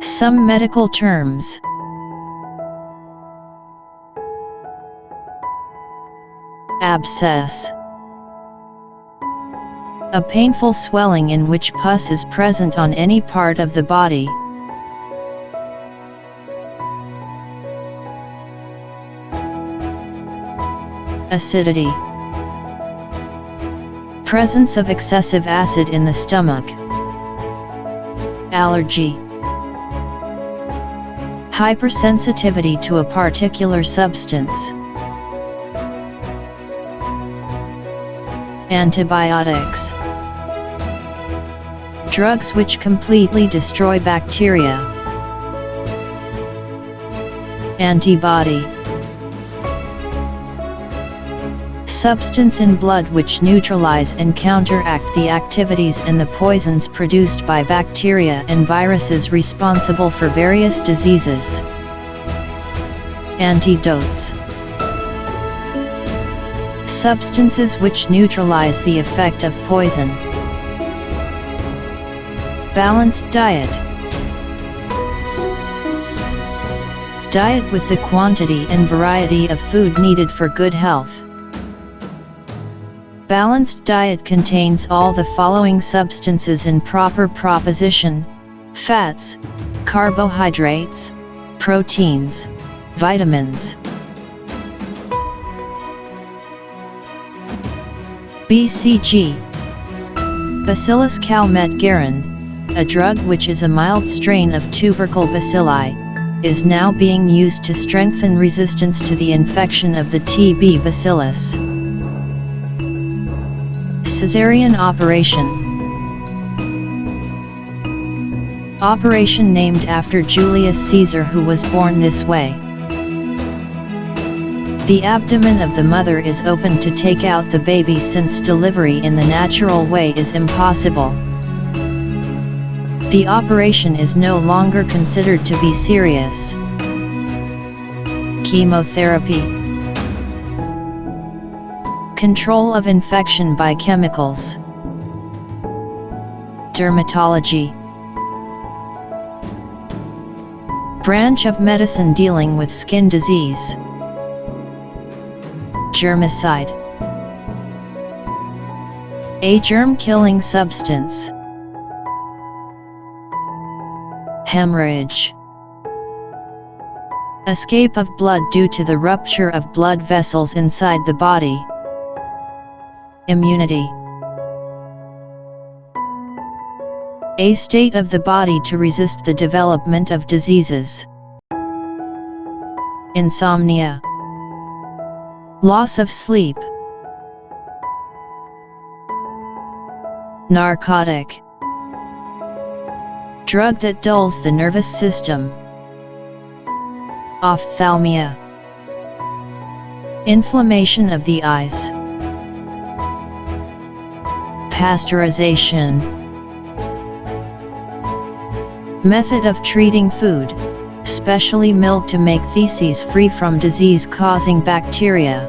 Some medical terms. Abscess. A painful swelling in which pus is present on any part of the body. Acidity. Presence of excessive acid in the stomach. Allergy. Hypersensitivity to a particular substance. Antibiotics. Drugs which completely destroy bacteria. Antibody. Substance in blood which neutralize and counteract the activities and the poisons produced by bacteria and viruses responsible for various diseases. Antidotes. Substances which neutralize the effect of poison. Balanced diet. Diet with the quantity and variety of food needed for good health. Balanced diet contains all the following substances in proper proportion: fats, carbohydrates, proteins, vitamins. B.C.G. Bacillus Calmette Guerin, a drug which is a mild strain of tubercle bacilli, is now being used to strengthen resistance to the infection of the TB bacillus. Cesarean Operation. Operation named after Julius Caesar, who was born this way. The abdomen of the mother is opened to take out the baby, since delivery in the natural way is impossible. The operation is no longer considered to be serious. Chemotherapy. Control of infection by chemicals. Dermatology. Branch of medicine dealing with skin disease. Germicide. A germ-killing substance. Haemorrhage. Escape of blood due to the rupture of blood vessels inside the body. Immunity. A state of the body to resist the development of diseases. Insomnia. Loss of sleep. Narcotic. Drug that dulls the nervous system. Ophthalmia. Inflammation of the eyes. Pasteurization. Method of treating food, especially milk, to make feces free from disease-causing bacteria.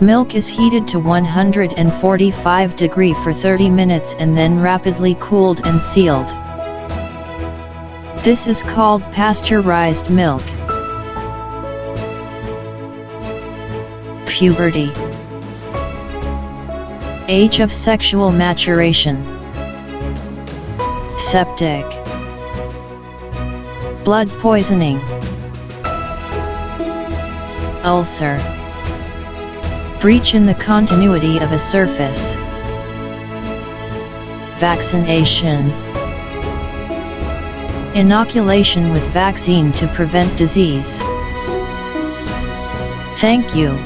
Milk is heated to 145 degrees for 30 minutes and then rapidly cooled and sealed. This is called pasteurized milk. Puberty. Age of sexual maturation. Septic. Blood poisoning. Ulcer. Breach in the continuity of a surface. Vaccination. Inoculation with vaccine to prevent disease. Thank you.